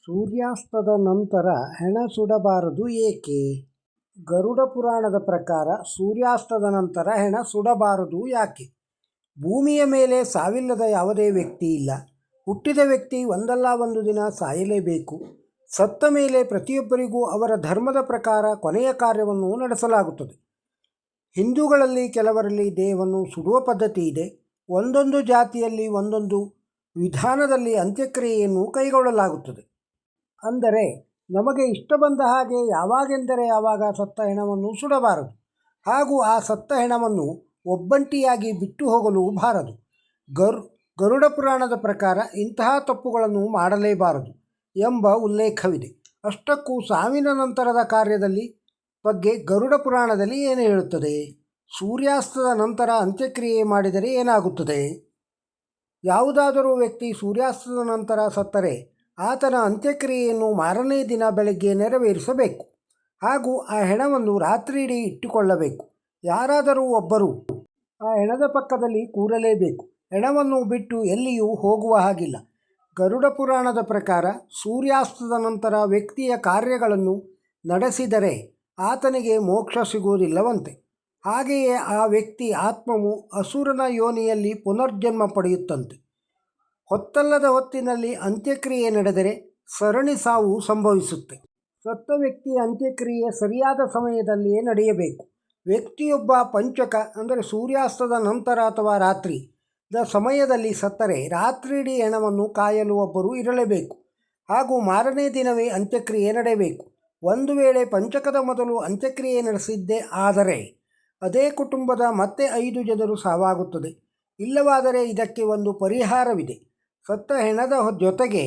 ಸೂರ್ಯಾಸ್ತದ ನಂತರ ಹೆಣ ಸುಡಬಾರದು ಏಕೆ? ಗರುಡ ಪುರಾಣದ ಪ್ರಕಾರ ಸೂರ್ಯಾಸ್ತದ ನಂತರ ಹೆಣ ಸುಡಬಾರದು ಯಾಕೆ? ಭೂಮಿಯ ಮೇಲೆ ಸಾವಿಲ್ಲದ ಯಾವುದೇ ವ್ಯಕ್ತಿ ಇಲ್ಲ. ಹುಟ್ಟಿದ ವ್ಯಕ್ತಿ ಒಂದಲ್ಲ ಒಂದು ದಿನ ಸಾಯಲೇಬೇಕು. ಸತ್ತ ಮೇಲೆ ಪ್ರತಿಯೊಬ್ಬರಿಗೂ ಅವರ ಧರ್ಮದ ಪ್ರಕಾರ ಕೊನೆಯ ಕಾರ್ಯವನ್ನು ನಡೆಸಲಾಗುತ್ತದೆ. ಹಿಂದೂಗಳಲ್ಲಿ ಕೆಲವರಲ್ಲಿ ದೇಹವನ್ನು ಸುಡುವ ಪದ್ಧತಿ ಇದೆ. ಒಂದೊಂದು ಜಾತಿಯಲ್ಲಿ ಒಂದೊಂದು ವಿಧಾನದಲ್ಲಿ ಅಂತ್ಯಕ್ರಿಯೆಯನ್ನು ಕೈಗೊಳ್ಳಲಾಗುತ್ತದೆ. ಅಂದರೆ ನಮಗೆ ಇಷ್ಟ ಬಂದ ಹಾಗೆ ಯಾವಾಗೆಂದರೆ ಆವಾಗ ಸತ್ತ ಹೆಣವನ್ನು ಸುಡಬಾರದು. ಹಾಗೂ ಆ ಸತ್ತ ಹೆಣವನ್ನು ಒಬ್ಬಂಟಿಯಾಗಿ ಬಿಟ್ಟು ಹೋಗಲು ಬಾರದು. ಗರುಡ ಪುರಾಣದ ಪ್ರಕಾರ ಇಂತಹ ತಪ್ಪುಗಳನ್ನು ಮಾಡಲೇಬಾರದು ಎಂಬ ಉಲ್ಲೇಖವಿದೆ. ಅಷ್ಟಕ್ಕೂ ಸಾವಿನ ನಂತರದ ಕಾರ್ಯದಲ್ಲಿ ಬಗ್ಗೆ ಗರುಡ ಪುರಾಣದಲ್ಲಿ ಏನು ಹೇಳುತ್ತದೆ? ಸೂರ್ಯಾಸ್ತದ ನಂತರ ಅಂತ್ಯಕ್ರಿಯೆ ಮಾಡಿದರೆ ಏನಾಗುತ್ತದೆ? ಯಾವುದಾದರೂ ವ್ಯಕ್ತಿ ಸೂರ್ಯಾಸ್ತದ ನಂತರ ಸತ್ತರೆ ಆತನ ಅಂತ್ಯಕ್ರಿಯೆಯನ್ನು ಮಾರನೇ ದಿನ ಬೆಳಗ್ಗೆ ನೆರವೇರಿಸಬೇಕು. ಹಾಗೂ ಆ ಹೆಣವನ್ನು ರಾತ್ರಿಯಿಡೀ ಇಟ್ಟುಕೊಳ್ಳಬೇಕು. ಯಾರಾದರೂ ಒಬ್ಬರು ಆ ಹೆಣದ ಪಕ್ಕದಲ್ಲಿ ಕೂರಲೇಬೇಕು. ಹೆಣವನ್ನು ಬಿಟ್ಟು ಎಲ್ಲಿಯೂ ಹೋಗುವ ಹಾಗಿಲ್ಲ. ಗರುಡ ಪುರಾಣದ ಪ್ರಕಾರ ಸೂರ್ಯಾಸ್ತದ ನಂತರ ವ್ಯಕ್ತಿಯ ಕಾರ್ಯಗಳನ್ನು ನಡೆಸಿದರೆ ಆತನಿಗೆ ಮೋಕ್ಷ ಸಿಗುವುದಿಲ್ಲವಂತೆ. ಹಾಗೆಯೇ ಆ ವ್ಯಕ್ತಿ ಆತ್ಮವು ಅಸುರನ ಯೋನಿಯಲ್ಲಿ ಪುನರ್ಜನ್ಮ ಪಡೆಯುತ್ತಂತೆ. ಹೊತ್ತಲ್ಲದ ಹೊತ್ತಿನಲ್ಲಿ ಅಂತ್ಯಕ್ರಿಯೆ ನಡೆದರೆ ಸರಣಿ ಸಾವು ಸಂಭವಿಸುತ್ತೆ. ಸತ್ತ ವ್ಯಕ್ತಿಯ ಅಂತ್ಯಕ್ರಿಯೆ ಸರಿಯಾದ ಸಮಯದಲ್ಲಿಯೇ ನಡೆಯಬೇಕು. ವ್ಯಕ್ತಿಯೊಬ್ಬ ಪಂಚಕ ಅಂದರೆ ಸೂರ್ಯಾಸ್ತದ ನಂತರ ಅಥವಾ ರಾತ್ರಿದ ಸಮಯದಲ್ಲಿ ಸತ್ತರೆ ರಾತ್ರಿಯಿಡೀ ಹೆಣವನ್ನು ಕಾಯಲು ಒಬ್ಬರು ಇರಲೇಬೇಕು. ಹಾಗೂ ಮಾರನೇ ದಿನವೇ ಅಂತ್ಯಕ್ರಿಯೆ ನಡೆಯಬೇಕು. ಒಂದು ವೇಳೆ ಪಂಚಕದ ಮೊದಲು ಅಂತ್ಯಕ್ರಿಯೆ ನಡೆಸಿದ್ದೇ ಆದರೆ ಅದೇ ಕುಟುಂಬದ ಮತ್ತೆ 5 ಜನರು ಸಾವಾಗುತ್ತದೆ. ಇಲ್ಲವಾದರೆ ಇದಕ್ಕೆ ಒಂದು ಪರಿಹಾರವಿದೆ. ಸತ್ತ ಹೆಣದ ಜೊತೆಗೆ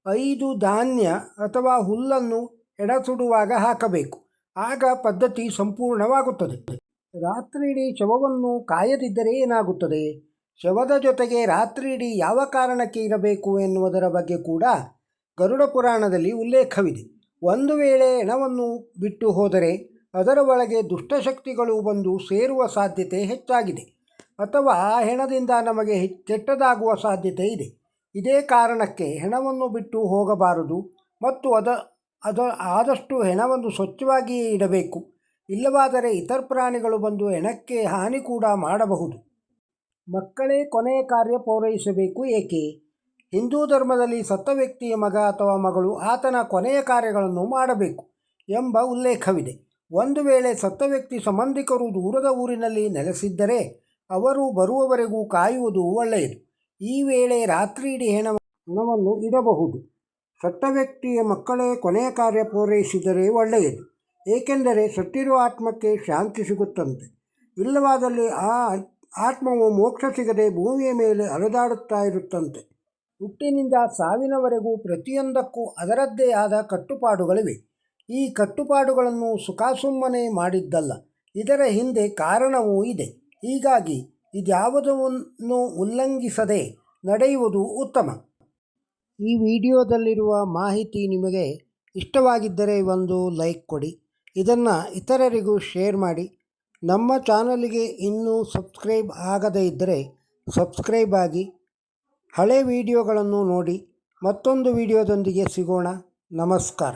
5 ಧಾನ್ಯ ಅಥವಾ ಹುಲ್ಲನ್ನು ಹೆಣ ಸುಡುವಾಗ ಹಾಕಬೇಕು. ಆಗ ಪದ್ಧತಿ ಸಂಪೂರ್ಣವಾಗುತ್ತದೆ. ರಾತ್ರಿಯಿಡೀ ಶವವನ್ನು ಕಾಯದಿದ್ದರೆ ಏನಾಗುತ್ತದೆ? ಶವದ ಜೊತೆಗೆ ರಾತ್ರಿಯಿಡೀ ಯಾವ ಕಾರಣಕ್ಕೆ ಇರಬೇಕು ಎನ್ನುವುದರ ಬಗ್ಗೆ ಕೂಡ ಗರುಡ ಪುರಾಣದಲ್ಲಿ ಉಲ್ಲೇಖವಿದೆ. ಒಂದು ವೇಳೆ ಹೆಣವನ್ನು ಬಿಟ್ಟು ಹೋದರೆ ಅದರ ಒಳಗೆ ದುಷ್ಟಶಕ್ತಿಗಳು ಬಂದು ಸೇರುವ ಸಾಧ್ಯತೆ ಹೆಚ್ಚಾಗಿದೆ. ಅಥವಾ ಆ ಹೆಣದಿಂದ ನಮಗೆ ಕೆಟ್ಟದಾಗುವ ಸಾಧ್ಯತೆ ಇದೆ. ಇದೇ ಕಾರಣಕ್ಕೆ ಹೆಣವನ್ನು ಬಿಟ್ಟು ಹೋಗಬಾರದು ಮತ್ತು ಆದಷ್ಟು ಹೆಣವನ್ನು ಸ್ವಚ್ಛವಾಗಿಯೇ ಇಡಬೇಕು. ಇಲ್ಲವಾದರೆ ಇತರ ಪ್ರಾಣಿಗಳು ಬಂದು ಹೆಣಕ್ಕೆ ಹಾನಿ ಕೂಡ ಮಾಡಬಹುದು. ಮಕ್ಕಳೇ ಕೊನೆಯ ಕಾರ್ಯ ಪೂರೈಸಬೇಕು ಏಕೆ? ಹಿಂದೂ ಧರ್ಮದಲ್ಲಿ ಸತ್ತ ವ್ಯಕ್ತಿಯ ಮಗ ಅಥವಾ ಮಗಳು ಆತನ ಕೊನೆಯ ಕಾರ್ಯಗಳನ್ನು ಮಾಡಬೇಕು ಎಂಬ ಉಲ್ಲೇಖವಿದೆ. ಒಂದು ವೇಳೆ ಸತ್ತ ವ್ಯಕ್ತಿ ಸಂಬಂಧಿಕರು ದೂರದ ಊರಿನಲ್ಲಿ ನೆಲೆಸಿದ್ದರೆ ಅವರು ಬರುವವರೆಗೂ ಕಾಯುವುದು ಒಳ್ಳೆಯದು. ಈ ವೇಳೆ ರಾತ್ರಿಯಿಡೀ ಹೆಣವನ್ನು ಇಡಬಹುದು. ಸತ್ತ ವ್ಯಕ್ತಿಯ ಮಕ್ಕಳೇ ಕೊನೆಯ ಕಾರ್ಯ ಪೂರೈಸಿದರೆ ಒಳ್ಳೆಯದು. ಏಕೆಂದರೆ ಸತ್ತಿರುವ ಆತ್ಮಕ್ಕೆ ಶಾಂತಿ ಸಿಗುತ್ತಂತೆ. ಇಲ್ಲವಾದಲ್ಲಿ ಆ ಆತ್ಮವು ಮೋಕ್ಷ ಸಿಗದೆ ಭೂಮಿಯ ಮೇಲೆ ಅಲೆದಾಡುತ್ತಾ ಇರುತ್ತಂತೆ. ಹುಟ್ಟಿನಿಂದ ಸಾವಿನವರೆಗೂ ಪ್ರತಿಯೊಂದಕ್ಕೂ ಅದರದ್ದೇ ಆದ ಕಟ್ಟುಪಾಡುಗಳಿವೆ. ಈ ಕಟ್ಟುಪಾಡುಗಳನ್ನು ಸುಖಾಸುಮ್ಮನೆ ಮಾಡಿದ್ದಲ್ಲ. ಇದರ ಹಿಂದೆ ಕಾರಣವೂ ಇದೆ. ಹೀಗಾಗಿ ಇದ್ಯಾವುದನ್ನು ಉಲ್ಲಂಘಿಸದೆ ನಡೆಯುವುದು ಉತ್ತಮ. ಈ ವಿಡಿಯೋದಲ್ಲಿರುವ ಮಾಹಿತಿ ನಿಮಗೆ ಇಷ್ಟವಾಗಿದ್ದರೆ ಒಂದು ಲೈಕ್ ಕೊಡಿ. ಇದನ್ನು ಇತರರಿಗೂ ಶೇರ್ ಮಾಡಿ. ನಮ್ಮ ಚಾನಲಿಗೆ ಇನ್ನೂ ಸಬ್ಸ್ಕ್ರೈಬ್ ಆಗದೇ ಇದ್ದರೆ ಸಬ್ಸ್ಕ್ರೈಬ್ ಆಗಿ. ಹಳೆ ವಿಡಿಯೋಗಳನ್ನು ನೋಡಿ. ಮತ್ತೊಂದು ವಿಡಿಯೋದೊಂದಿಗೆ ಸಿಗೋಣ. ನಮಸ್ಕಾರ.